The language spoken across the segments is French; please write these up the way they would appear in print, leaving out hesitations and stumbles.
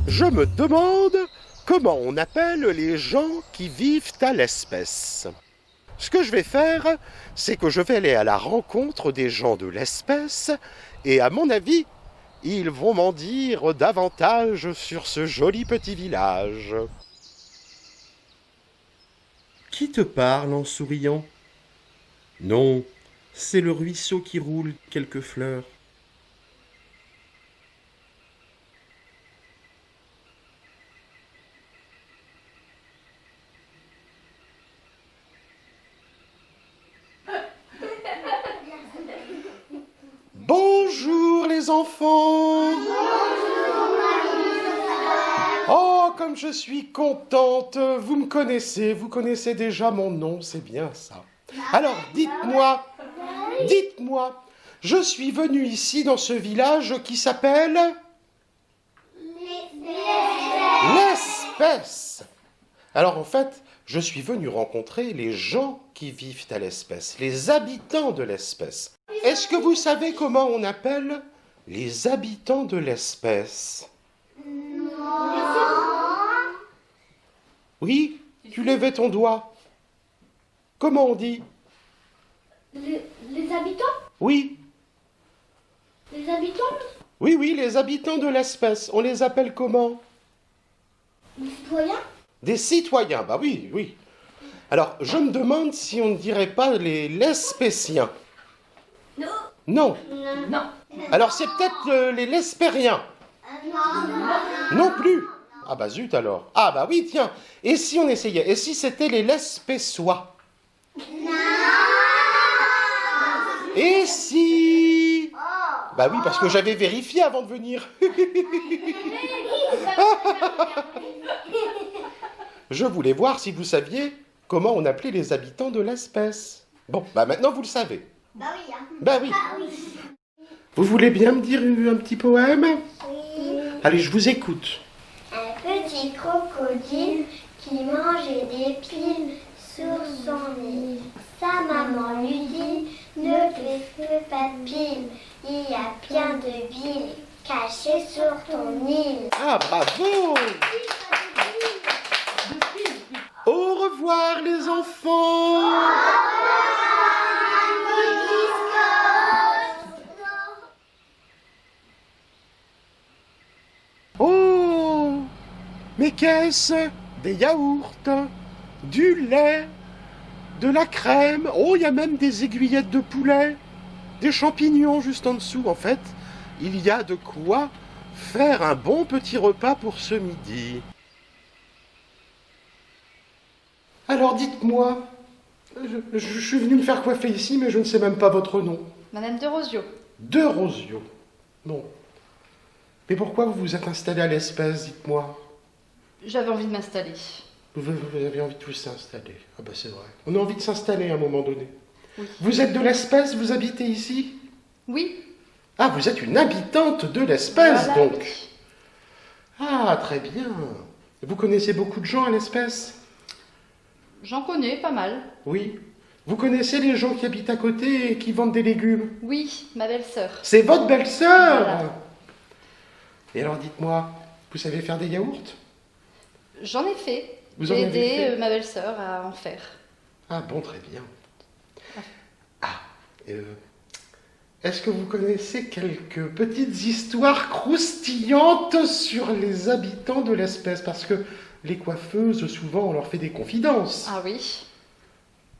Je me demande comment on appelle les gens qui vivent à l'espèce. Ce que je vais faire, c'est que je vais aller à la rencontre des gens de l'espèce et à mon avis, ils vont m'en dire davantage sur ce joli petit village. Qui te parle en souriant? Non, c'est le ruisseau qui roule quelques fleurs. Bonjour les enfants! Oh, comme je suis contente! Vous connaissez déjà mon nom, c'est bien ça. Alors, dites-moi, je suis venue ici dans ce village qui s'appelle l'espèce. Alors en fait, je suis venu rencontrer les gens qui vivent à l'espèce, les habitants de l'espèce. Est-ce que vous savez comment on appelle les habitants de l'espèce? Oui, tu levais ton doigt. Comment on dit? Les habitants? Oui, Les habitants? oui, les habitants de l'espèce. On les appelle comment? Les citoyens? Des citoyens, bah oui. Alors, je me demande si on ne dirait pas les lespéciens. Non. Non. Non. Alors, c'est peut-être les lespériens. Non plus. Ah bah zut alors. Ah bah oui, tiens. Et si on essayait? Et si c'était les lespéçois? Et si... Bah oui, parce que j'avais vérifié avant de venir. Je voulais voir si vous saviez comment on appelait les habitants de l'espèce. Bon, bah maintenant vous le savez. Bah oui, hein. Bah oui. Ah oui. Vous voulez bien me dire un petit poème? Oui. Allez, je vous écoute. Un petit crocodile qui mangeait des piles sur son île. Sa maman lui dit, ne te fais pas de piles, il y a bien de billes cachées sur ton île. Ah, bravo! Au revoir les enfants! Oh! Mais qu'est-ce? Des yaourts, du lait, de la crème, oh, il y a même des aiguillettes de poulet, des champignons juste en dessous. En fait, il y a de quoi faire un bon petit repas pour ce midi. Alors dites-moi, je suis venu me faire coiffer ici, mais je ne sais même pas votre nom. Madame de Rosio. De Rosio. Bon. Mais pourquoi vous vous êtes installé à l'espèce, dites-moi? J'avais envie de m'installer. Vous avez envie de vous s'installer. Ah bah c'est vrai. On a envie de s'installer à un moment donné. Oui. Vous êtes de l'espèce, vous habitez ici? Oui. Ah, vous êtes une habitante de l'espèce, Voilà. donc. Ah, très bien. Vous connaissez beaucoup de gens à l'espèce? J'en connais pas mal. Oui. Vous connaissez les gens qui habitent à côté et qui vendent des légumes? Oui, ma belle-sœur. C'est votre belle-sœur! Voilà. Et alors dites-moi, vous savez faire des yaourts? J'en ai fait. Vous en J'ai avez aidé fait ma belle-sœur à en faire. Ah bon, très bien. Ah, est-ce que vous connaissez quelques petites histoires croustillantes sur les habitants de l'espèce? Parce que les coiffeuses, souvent, on leur fait des confidences. Ah oui.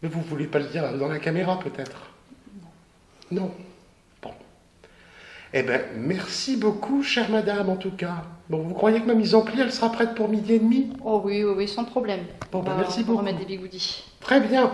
Mais vous voulez pas le dire dans la caméra, peut-être? Non. Bon. Eh bien, merci beaucoup, chère madame, en tout cas. Bon, vous croyez que ma mise en pli, elle sera prête pour 12h30? Oh oui, sans problème. Bon, ben, On va merci beaucoup. remettre des bigoudis. Très bien.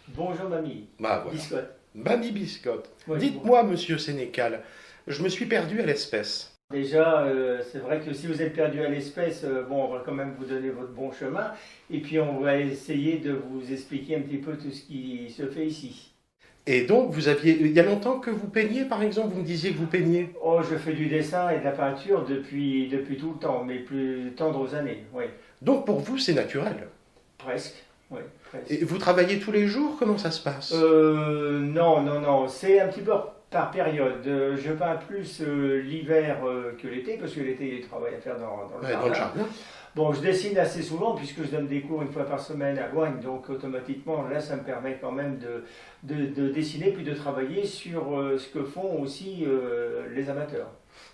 Bonjour mamie. Bah voilà. Biscotte. Mamie Biscotte. Oui, Dites-moi, monsieur Sénécal, je me suis perdu à l'espèce. Déjà, c'est vrai que si vous êtes perdu à l'espèce, bon, on va quand même vous donner votre bon chemin. Et puis on va essayer de vous expliquer un petit peu tout ce qui se fait ici. Et donc, il y a longtemps que vous peignez, par exemple, vous me disiez que vous peignez. Oh, je fais du dessin et de la peinture depuis tout le temps, mes plus tendres années, oui. Donc, pour vous, c'est naturel. Presque, oui. presque. Et vous travaillez tous les jours? Comment ça se passe? Non, c'est un petit peu par période. Je peins plus l'hiver que l'été, parce que l'été, il y a du travail à faire dans le Ouais, jardin. dans le jardin. Bon, je dessine assez souvent, puisque je donne des cours une fois par semaine à Loigne, donc automatiquement, là, ça me permet quand même de dessiner, puis de travailler sur ce que font aussi les amateurs.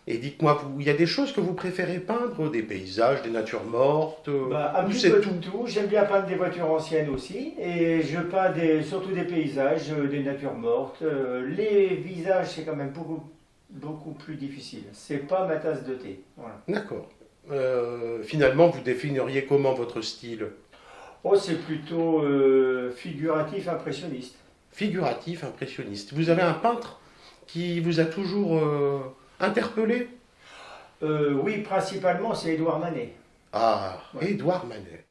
Et dites-moi, il y a des choses que vous préférez peindre? Des paysages, des natures mortes? Un ou petit c'est peu tout? de tout. J'aime bien peindre des voitures anciennes aussi, et je peins surtout des paysages, des natures mortes. Les visages, c'est quand même beaucoup plus difficile. C'est pas ma tasse de thé. Voilà. D'accord. Finalement, vous définiriez comment votre style? Oh, c'est plutôt figuratif, impressionniste. Figuratif, impressionniste. Vous avez un peintre qui vous a toujours interpellé? Oui, principalement, c'est Édouard Manet. Ah, Ouais. Édouard Manet.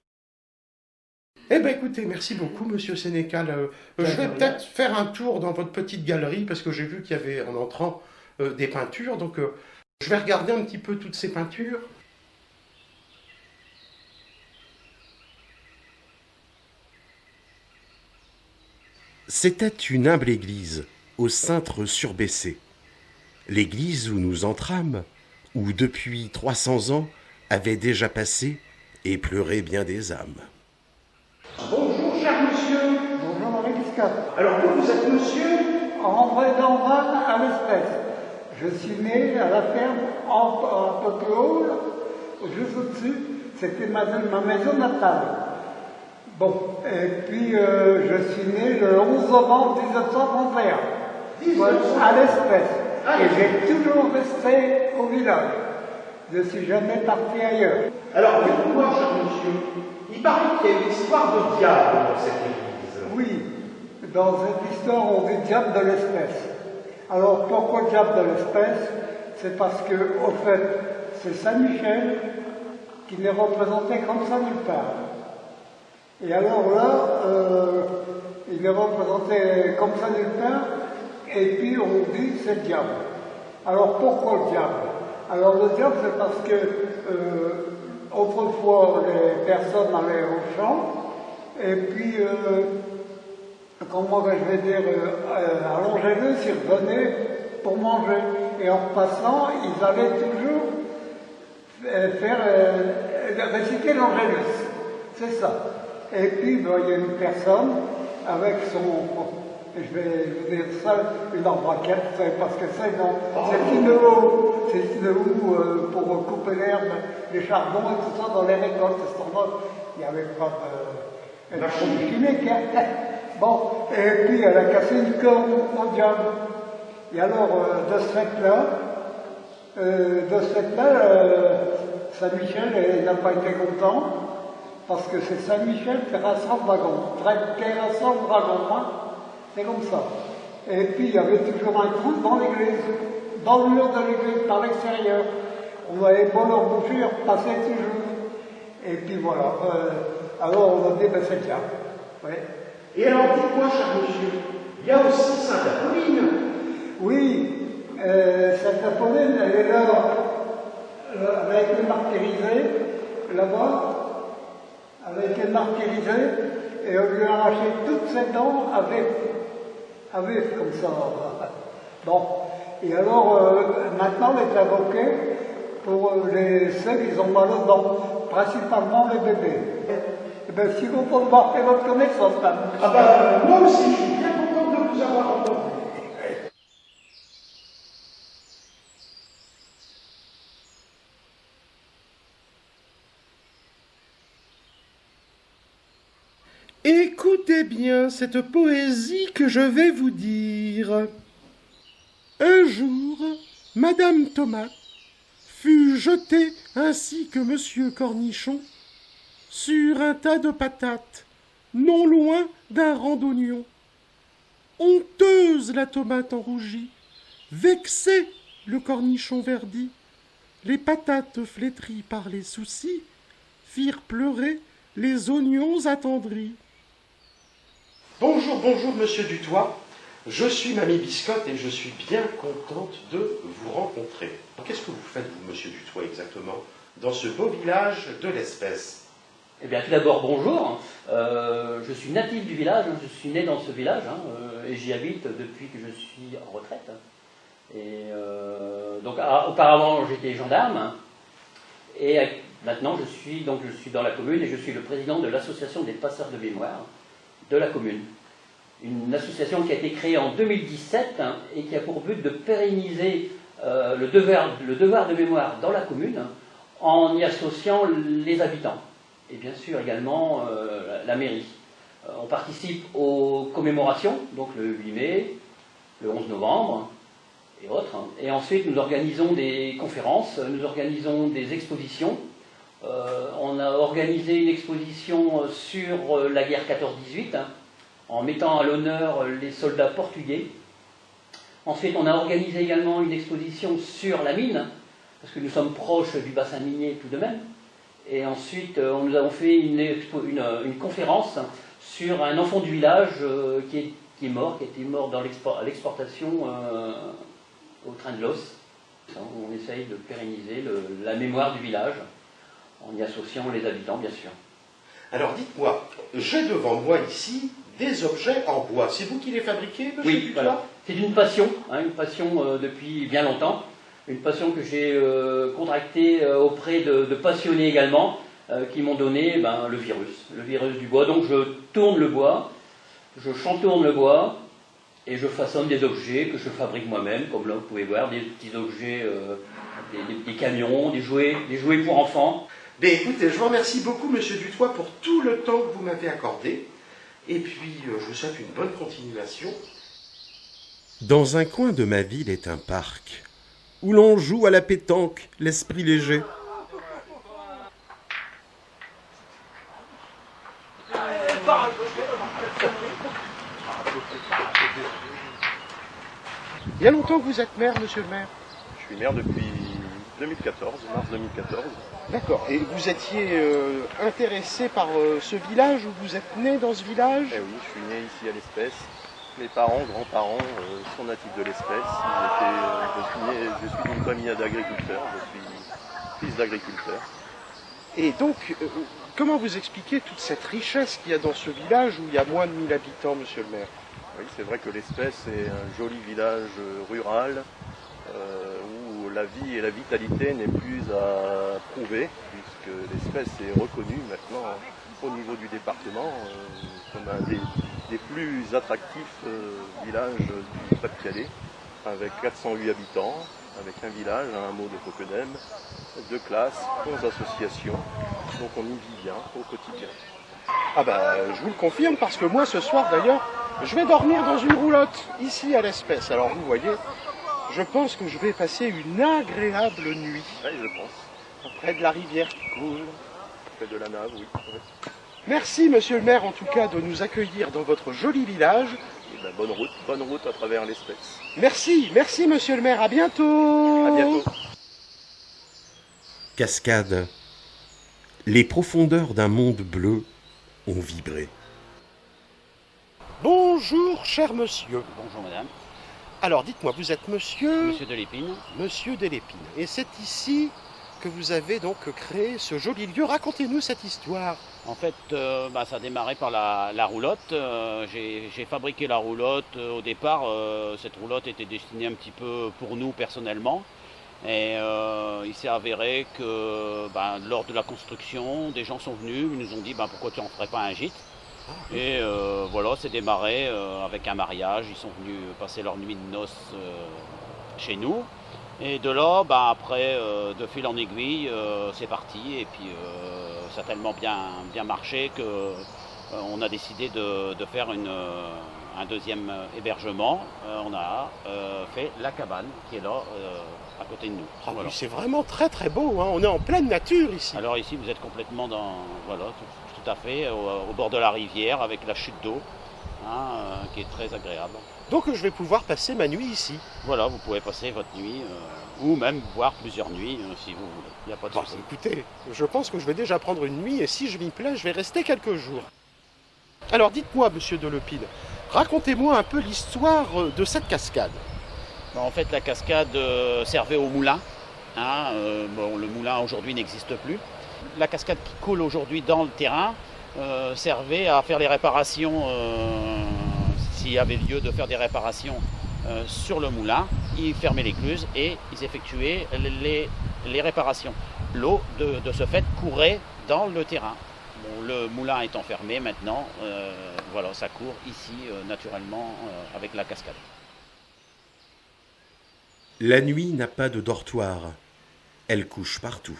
Eh bien, écoutez, merci beaucoup, monsieur Sénécal. Je vais peut-être faire un tour dans votre petite galerie, parce que j'ai vu qu'il y avait, en entrant, des peintures. Donc, je vais regarder un petit peu toutes ces peintures. C'était une humble église, au cintre surbaissé. L'église où nous entrâmes, où depuis 300 ans avait déjà passé et pleuré bien des âmes. Bonjour, cher monsieur. Bonjour Marie Biscotte. Alors vous êtes monsieur? André Danvan à l'espèce. Je suis né à la ferme un peu plus haut, juste au-dessus. C'était ma maison natale. Bon, et puis je suis né le 11 novembre 1931. Voilà, à l'espèce. Et j'ai toujours resté au village. Je ne suis jamais parti ailleurs. Alors dites-moi, cher monsieur, il paraît qu'il y a une histoire de diable dans cette église. Oui, dans cette histoire, on dit diable de l'espèce. Alors pourquoi diable de l'espèce? C'est parce que, au fait, c'est Saint-Michel qui n'est représenté comme ça nulle part. Et alors là, il est représenté comme ça nulle part, et puis on dit c'est le diable. Alors pourquoi le diable? Alors le diable, c'est parce que autrefois les personnes allaient au champ, et puis comment je vais dire, à l'Angélus, ils revenaient pour manger. Et en repassant, ils allaient toujours réciter l'Angélus. C'est ça. Et puis, ben, il y a une personne avec son, je vais vous dire ça, une embraquette, parce que c'est une houe pour couper l'herbe, les charbons et tout ça dans les récoltes. À ce temps-là, il n'y avait pas de produits chimiques. Hein. Bon, et puis elle a cassé une corde au diable. Et alors, de ce fait-là, Saint-Michel n'a pas été content, parce que c'est Saint-Michel qui rassemble le dragon. Hein. C'est comme ça. Et puis, il y avait toujours un trou dans l'église, dans le mur de l'église, par l'extérieur. On avait beau leur boucher, ils repassaient toujours. Et puis voilà. Alors, on a dit, ben, c'est le diable. Ouais. Et alors, dites-moi, cher monsieur, il y a aussi Sainte Apolline. Oui, Sainte Apolline, elle est là, elle a été martyrisée, là-bas, elle a été martyrisée, et on lui a arraché toutes ses dents avec comme ça. Bon, et alors, maintenant, elle est invoquée pour ceux qui ont mal aux dents, principalement les bébés. Eh bien, je suis content de voir fait votre connaissance, madame. Ah ben, moi aussi, je suis bien content de vous avoir entendu. Écoutez bien cette poésie que je vais vous dire. Un jour, Madame Tomate fut jetée ainsi que Monsieur Cornichon sur un tas de patates, non loin d'un rang d'oignons. Honteuse la tomate enrougie, vexé le cornichon verdi, les patates flétries par les soucis firent pleurer les oignons attendris. Bonjour, bonjour, monsieur Dutoit. Je suis Mamie Biscotte et je suis bien contente de vous rencontrer. Qu'est-ce que vous faites, vous, monsieur Dutoit, exactement, dans ce beau village de l'Espèce? Eh bien, tout d'abord, bonjour. Je suis natif du village, je suis né dans ce village et j'y habite depuis que je suis en retraite. Et donc, auparavant, j'étais gendarme et maintenant, je suis dans la commune et je suis le président de l'association des passeurs de mémoire de la commune. Une association qui a été créée en 2017 et qui a pour but de pérenniser le devoir de mémoire dans la commune en y associant les habitants. Et bien sûr également la mairie. On participe aux commémorations, donc le 8 mai, le 11 novembre et autres. Et ensuite, nous organisons des conférences, nous organisons des expositions. On a organisé une exposition sur la guerre 14-18, en mettant à l'honneur les soldats portugais. Ensuite, on a organisé également une exposition sur la mine, parce que nous sommes proches du bassin minier tout de même. Et ensuite, nous avons fait une conférence sur un enfant du village qui était mort à l'exportation au train de l'os. On essaye de pérenniser la mémoire du village, en y associant les habitants, bien sûr. Alors dites-moi, j'ai devant moi ici des objets en bois. C'est vous qui les fabriquez, monsieur Oui, Dutoit? voilà. C'est une passion depuis bien longtemps. Une passion que j'ai contractée auprès de passionnés également, qui m'ont donné le virus du bois. Donc je tourne le bois, je chantourne le bois, et je façonne des objets que je fabrique moi-même, comme là vous pouvez voir, des petits objets, des camions, des jouets pour enfants. Ben écoutez, je vous remercie beaucoup, monsieur Dutoit, pour tout le temps que vous m'avez accordé. Et puis, je vous souhaite une bonne continuation. Dans un coin de ma ville est un parc, où l'on joue à la pétanque, l'esprit léger. Il y a longtemps que vous êtes maire, monsieur le maire? Je suis maire depuis 2014, mars 2014. D'accord. Et vous étiez intéressé par ce village, où vous êtes né dans ce village? Eh oui, je suis né ici à l'Espèce. Mes parents, grands-parents sont natifs de l'Espèce. Je suis d'une famille d'agriculteurs, je suis fils d'agriculteur. Et donc, comment vous expliquez toute cette richesse qu'il y a dans ce village où il y a moins de 1000 habitants, monsieur le maire? Oui, c'est vrai que l'Espèce est un joli village rural où la vie et la vitalité n'est plus à prouver, puisque l'Espèce est reconnue maintenant au niveau du département comme un des plus attractifs villages du Pas-de-Calais, avec 408 habitants, avec un village, un hameau de Coquedem, 2 classes, 11 associations, donc on y vit bien au quotidien. Ah bah, je vous le confirme, parce que moi, ce soir, d'ailleurs, je vais dormir dans une roulotte, ici à l'Espèce. Alors, vous voyez, je pense que je vais passer une agréable nuit. Oui, je pense. Près de la rivière qui coule. Près de la nave, oui. Merci, monsieur le maire, en tout cas, de nous accueillir dans votre joli village. Et ben, bonne route à travers l'Espèce. Merci, monsieur le maire, à bientôt. À bientôt. Cascade. Les profondeurs d'un monde bleu ont vibré. Bonjour, cher monsieur. Bonjour madame. Alors, dites-moi, vous êtes monsieur... Monsieur Delépine. Monsieur Delépine. Et c'est ici que vous avez donc créé ce joli lieu. Racontez-nous cette histoire. En fait, ça a démarré par la roulotte. J'ai fabriqué la roulotte. Au départ, cette roulotte était destinée un petit peu pour nous personnellement. Et il s'est avéré que lors de la construction, des gens sont venus, ils nous ont dit pourquoi tu n'en ferais pas un gîte. Et voilà, c'est démarré avec un mariage. Ils sont venus passer leur nuit de noces chez nous. Et de là, après, de fil en aiguille, c'est parti. Et puis, ça a tellement bien marché qu'on a décidé de faire un deuxième hébergement. On a fait la cabane qui est là, à côté de nous. Ah Voilà. oui, c'est vraiment très très beau, hein. On est en pleine nature ici. Alors ici, vous êtes complètement tout à fait, au bord de la rivière, avec la chute d'eau, qui est très agréable. Donc je vais pouvoir passer ma nuit ici. Voilà, vous pouvez passer votre nuit, ou même voir plusieurs nuits, si vous voulez. Il n'y a pas de souci. Écoutez, je pense que je vais déjà prendre une nuit, et si je m'y plais, je vais rester quelques jours. Alors dites-moi, monsieur Delépine, racontez-moi un peu l'histoire de cette cascade. En fait, la cascade servait au moulin. Le moulin aujourd'hui n'existe plus. la cascade qui coule aujourd'hui dans le terrain servait à faire les réparations, s'il y avait lieu de faire des réparations sur le moulin. Ils fermaient l'écluse et ils effectuaient les réparations. L'eau, de ce fait, courait dans le terrain. Bon, le moulin étant fermé maintenant, voilà, ça court ici naturellement avec la cascade. La nuit n'a pas de dortoir. Elle couche partout.